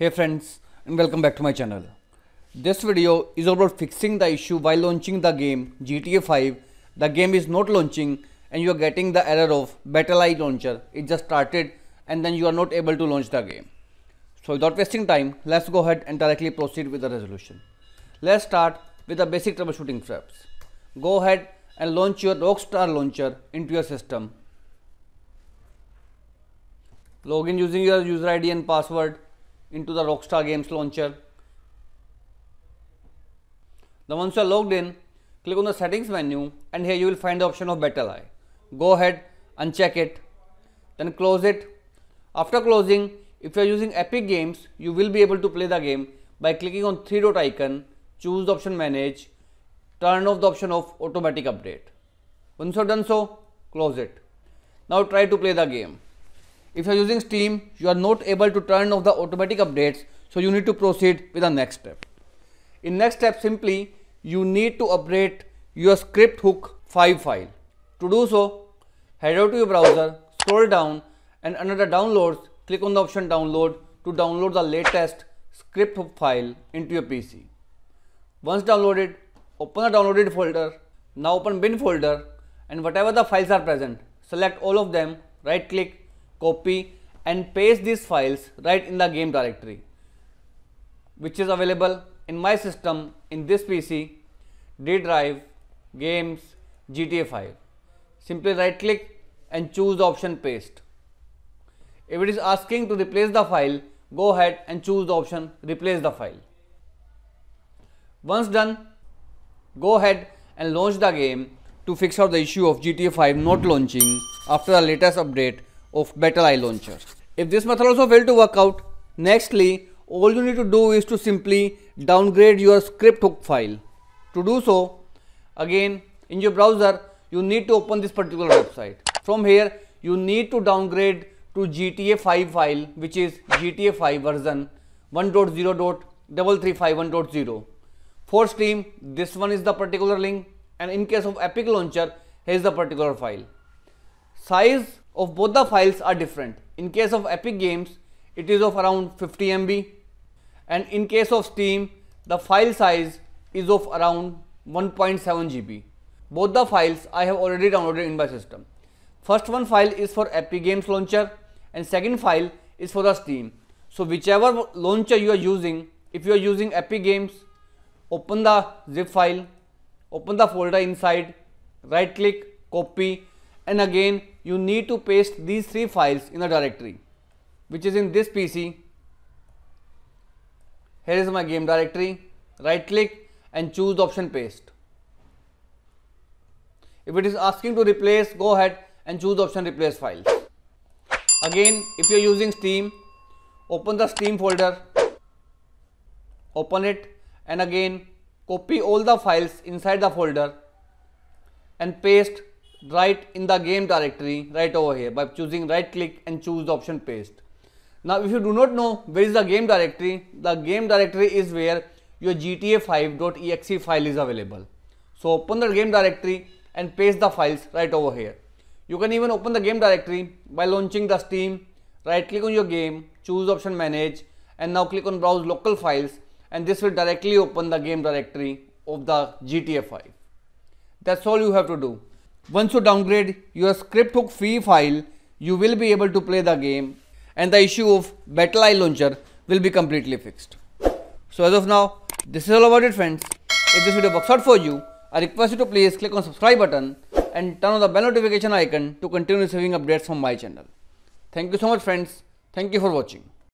Hey friends, and welcome back to my channel. This video is about fixing the issue while launching the game GTA 5. The game is not launching and you are getting the error of BattlEye launcher. It just started and then you are not able to launch the game. So without wasting time, let's go ahead and directly proceed with the resolution. Let's start with the basic troubleshooting steps. Go ahead and launch your Rockstar launcher into your system. Log in using your user ID and password into the Rockstar Games launcher. Now once you are logged in, click on the settings menu and here you will find the option of BattlEye. Go ahead, uncheck it, then close it. After closing, if you are using Epic Games, you will be able to play the game by clicking on 3-dot icon, choose the option Manage, turn off the option of automatic update. Once you have done so, close it. Now try to play the game. If you are using Steam, you are not able to turn off the automatic updates, so you need to proceed with the next step. In next step, simply you need to update your scripthook 5 file. To do so, head out to your browser, scroll down and under the downloads, click on the option download to download the latest scripthook file into your PC. Once downloaded, open the downloaded folder. Now open bin folder and whatever the files are present, select all of them, right click, copy and paste these files right in the game directory, which is available in my system in this PC, D drive, games, GTA 5. Simply right click and choose the option paste. If it is asking to replace the file, go ahead and choose the option replace the file. Once done, go ahead and launch the game to fix out the issue of GTA 5 not launching after the latest update of BattlEye launcher. If this method also failed to work out, nextly all you need to do is to simply downgrade your scripthook file. To do so, again in your browser you need to open this particular website. From here you need to downgrade to GTA 5 file, which is GTA 5 version 1.0.335.1.0. For Steam, this one is the particular link, and in case of Epic launcher, here is the particular file. Size of both the files are different. In case of Epic Games, it is of around 50 MB, and in case of Steam, the file size is of around 1.7 GB. Both the files I have already downloaded in my system. First one file is for Epic Games launcher and second file is for the Steam. So whichever launcher you are using, if you are using Epic Games, open the zip file, open the folder inside, right click, copy, and again you need to paste these 3 files in a directory, which is in this PC. Here is my game directory, right click and choose the option paste. If it is asking to replace, go ahead and choose the option replace files. Again, if you are using Steam, open the Steam folder, open it and again copy all the files inside the folder and paste right in the game directory right over here by choosing right click and choose the option paste. Now if you do not know where is the game directory is where your GTA 5.exe file is available. So open the game directory and paste the files right over here. You can even open the game directory by launching the Steam, right click on your game, choose the option manage and now click on browse local files, and this will directly open the game directory of the GTA 5. That's all you have to do. Once you downgrade your scripthook free file, you will be able to play the game and the issue of BattlEye launcher will be completely fixed. So as of now, this is all about it friends. If this video works out for you, I request you to please click on subscribe button and turn on the bell notification icon to continue receiving updates from my channel. Thank you so much friends. Thank you for watching.